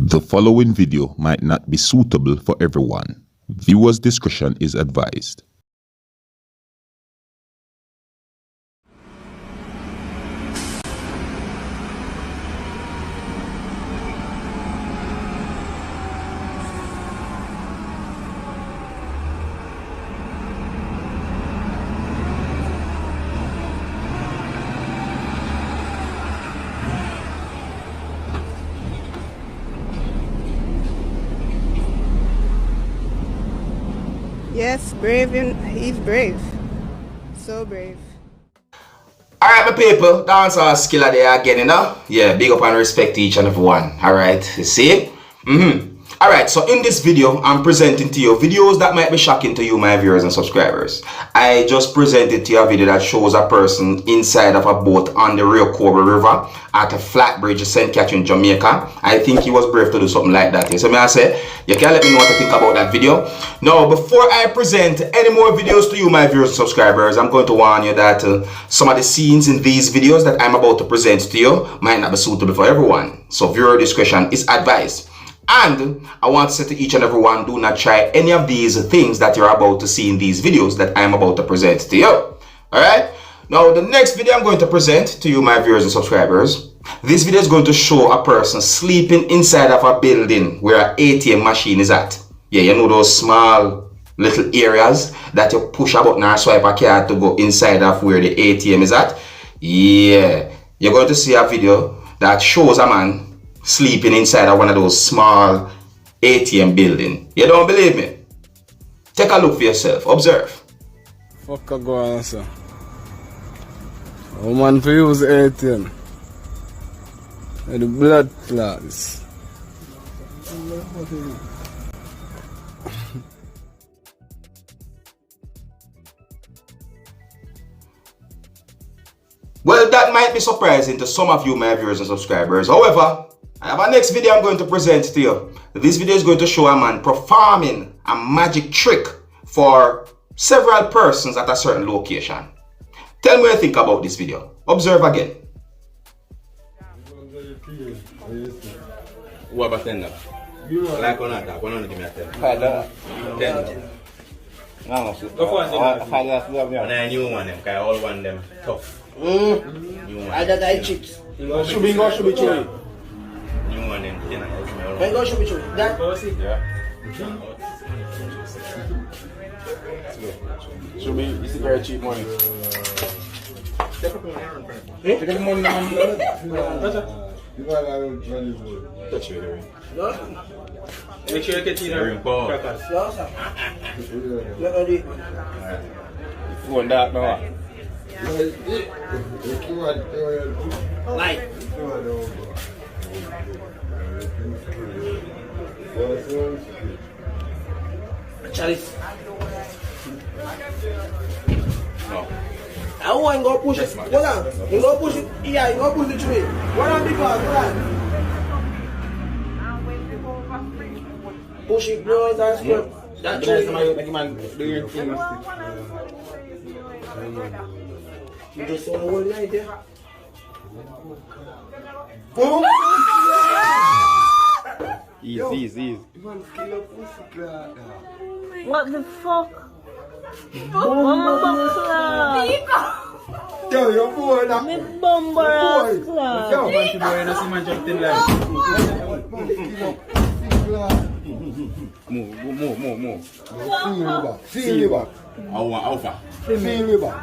The following video might not be suitable for everyone. Viewers' discretion is advised. Yes, brave. He's brave. So brave. Alright, my people, Dancehall skilla there again, you know? Yeah, big up and respect to each and every one. Alright, you see? Alright, so in this video, I'm presenting to you videos that might be shocking to you, my viewers and subscribers. I just presented to you a video that shows a person inside of a boat on the Rio Cobre River at a flat bridge in St. Catherine, Jamaica. I think he was brave to do something like that. So may I say, you can let me know what you think about that video. Now, before I present any more videos to you, my viewers and subscribers, I'm going to warn you that some of the scenes in these videos that I'm about to present to you might not be suitable for everyone. So viewer discretion is advised. And I want to say to each and every one, do not try any of these things that you're about to see in these videos that I'm about to present to you. Alright? Now, the next video I'm going to present to you, my viewers and subscribers, this video is going to show a person sleeping inside of a building where an ATM machine is at. Yeah, you know those small little areas that you push a button or swipe a card to go inside of where the ATM is at? Yeah, you're going to see a video that shows a man sleeping inside of one of those small ATM building. You don't believe me? Take a look for yourself. Observe. Fuck a go on, sir. A man for use ATM. And the blood clots. Well, that might be surprising to some of you, my viewers and subscribers. However, I have a next video I'm going to present to you. This video is going to show a man performing a magic trick for several persons at a certain location. Tell me what you think about this video. Observe again. What about 10 now? Like on that, one give me a 10. 10. No, and I knew one them, because all one them tough. I got eye chips. Should be chewy. New one them 10. When go should be chewy. That Should be, this is very cheap money. Take the money Touch you there. Make sure you get in the ring, Paul. Phone that now. like Chalice. No. I want to go push it. Hold on. You go push it. Yeah, you go push the tree. What on the car? Hold on. Push it, bros, and squirt. That tree. Make man do your thing. You just saw the whole night there. Boom! Easy. What the fuck? Yo, you're boy now. Me bumper ass club. Yo, man, to boy, see man jump in like. Move. Feel me back. Alpha. Feel me back.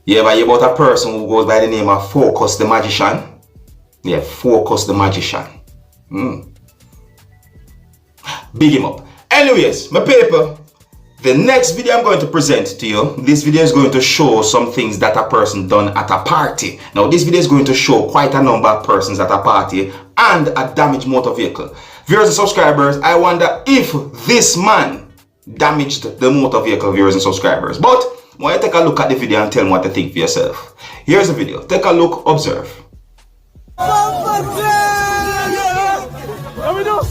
Yeah, but you about a person who goes by the name of Focus the Magician. Yeah, Focus the Magician. Big him up. Anyways, my people, the next video I'm going to present to you, this video is going to show some things that a person done at a party. Now, this video is going to show quite a number of persons at a party and a damaged motor vehicle. Viewers and subscribers, I wonder if this man damaged the motor vehicle, viewers and subscribers. But when you take a look at the video and tell me what you think for yourself. Here's the video. Take a look, observe. What we do?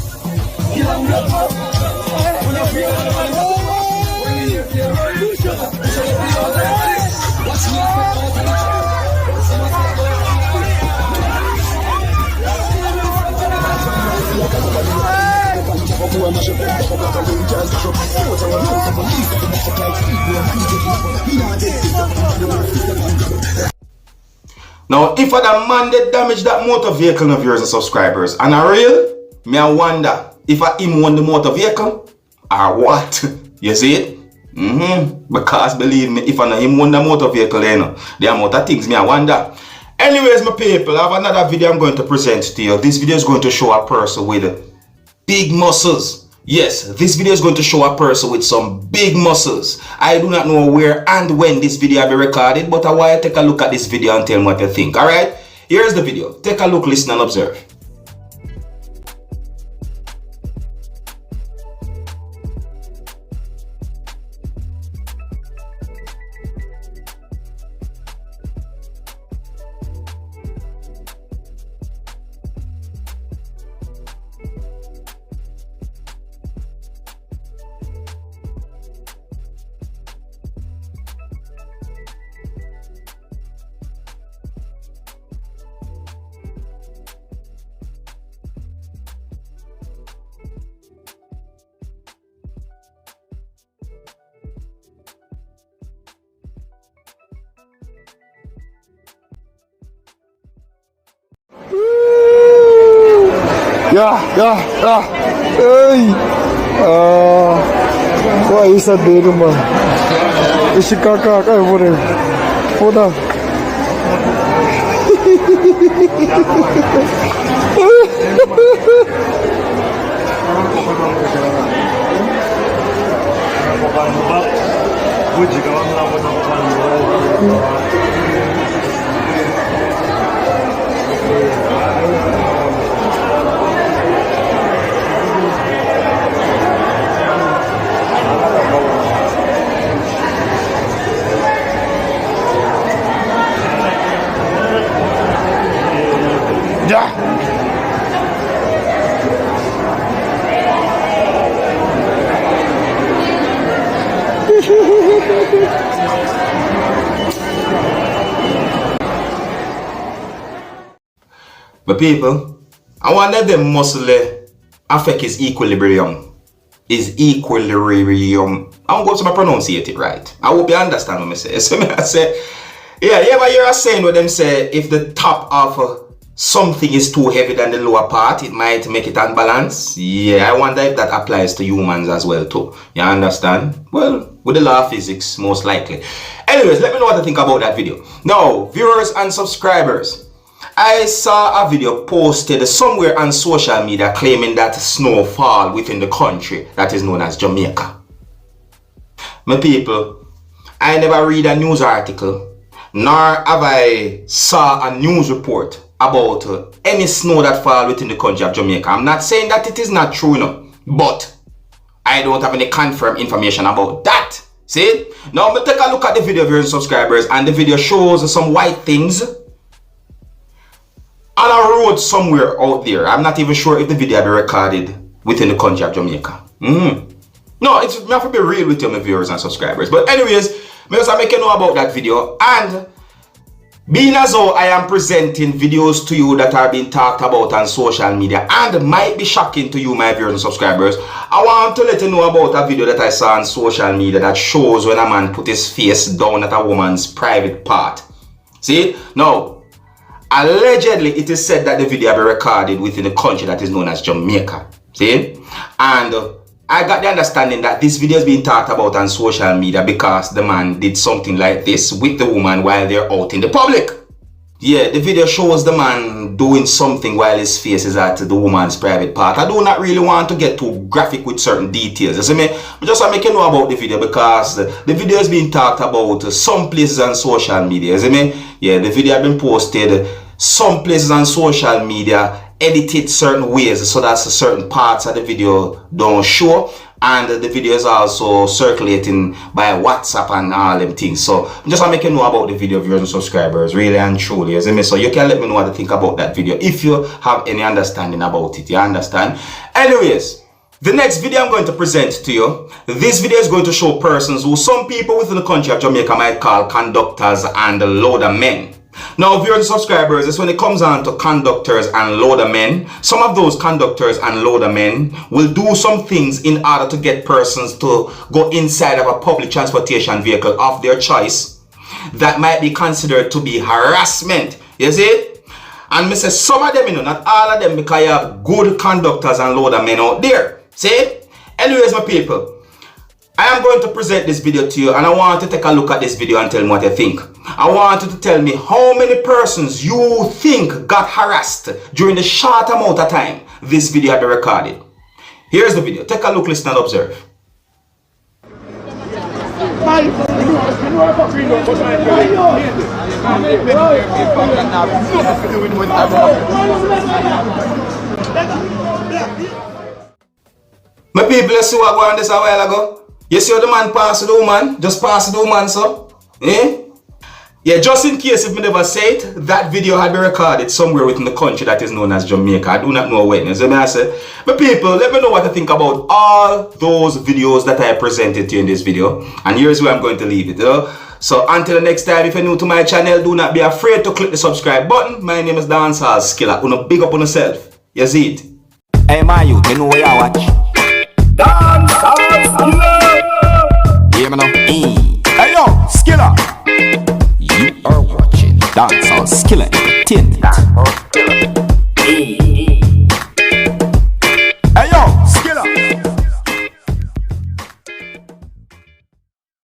Now, if the man did damage that motor vehicle of yours and subscribers, and I real, me I wonder if I him won the motor vehicle or what. You see it? Because believe me, if I know him won the motor vehicle, you know, the amount of things me I wonder. Anyways, my people, I have another video I'm going to present to you. This video is going to show a person with big muscles. Yes, this video is going to show a person with some big muscles. I do not know where and when this video will be recorded, but I want you to take a look at this video and tell me what you think. Alright, here's the video. Take a look, listen and observe. Hey! Why is that big man? Is it kaka? Hold on. But people, I wonder the muscle affect his equilibrium. His equilibrium. I'm going to pronounce it right. I hope you understand what I say. So I say, yeah, you ever hear a saying where them say if the top of something is too heavy than the lower part, it might make it unbalanced. Yeah, I wonder if that applies to humans as well too. You understand? Well, with the law of physics, most likely. Anyways, let me know what you think about that video. Now, viewers and subscribers, I saw a video posted somewhere on social media claiming that snow fall within the country that is known as Jamaica. My people, I never read a news article, nor have I saw a news report about any snow that fall within the country of Jamaica. I'm not saying that it is not true, you know, but I don't have any confirmed information about that. See? Now, me take a look at the video, viewers and subscribers, and the video shows some white things on a road somewhere out there. I'm not even sure if the video be recorded within the country of Jamaica. No, it's me have to be real with you, my viewers and subscribers. But anyways, me just make you know about that video. And being as though I am presenting videos to you that are being talked about on social media and might be shocking to you, my viewers and subscribers, I want to let you know about a video that I saw on social media that shows when a man put his face down at a woman's private part. See? Now, allegedly, it is said that the video be recorded within the country that is known as Jamaica. See? And I got the understanding that this video is being talked about on social media because the man did something like this with the woman while they're out in the public. Yeah, the video shows the man doing something while his face is at the woman's private part. I do not really want to get too graphic with certain details. You see me? But just to make you know about the video because the video is being talked about some places on social media. You see me? Yeah, the video has been posted some places on social media, edited certain ways so that certain parts of the video don't show, and the video is also circulating by WhatsApp and all them things. So just to make you know about the video, viewers and subscribers, really and truly, you see me? So you can let me know what to think about that video if you have any understanding about it. You understand? Anyways, The next video I'm going to present to you, this video is going to show persons who some people within the country of Jamaica might call conductors and loader men. Now, viewers and subscribers, it's when it comes on to conductors and loader men, some of those conductors and loader men will do some things in order to get persons to go inside of a public transportation vehicle of their choice that might be considered to be harassment. You see? And me say some of them, you know, not all of them, because you have good conductors and loader men out there. See? Anyways, my people, I am going to present this video to you, and I want you to take a look at this video and tell me what you think. I want you to tell me how many persons you think got harassed during the short amount of time this video had been recorded. Here's the video. Take a look, listen, and observe. My people, you see what going on this a while ago? You see how the man passed the woman? Just passed the woman, so? Eh? Yeah, just in case if me never say it, that video had been recorded somewhere within the country that is known as Jamaica. I do not know when. So I say, my people, let me know what you think about all those videos that I presented to you in this video. And here's where I'm going to leave it. You know? So until the next time, if you're new to my channel, do not be afraid to click the subscribe button. My name is Dancehall Skilla. Una big up on yourself. You see it? Hey, my youth, you know where you watch? Dancehall Skilla! Hear me now? Hey, yo, Skilla! You are watching Dancehall Skilla Entertainment.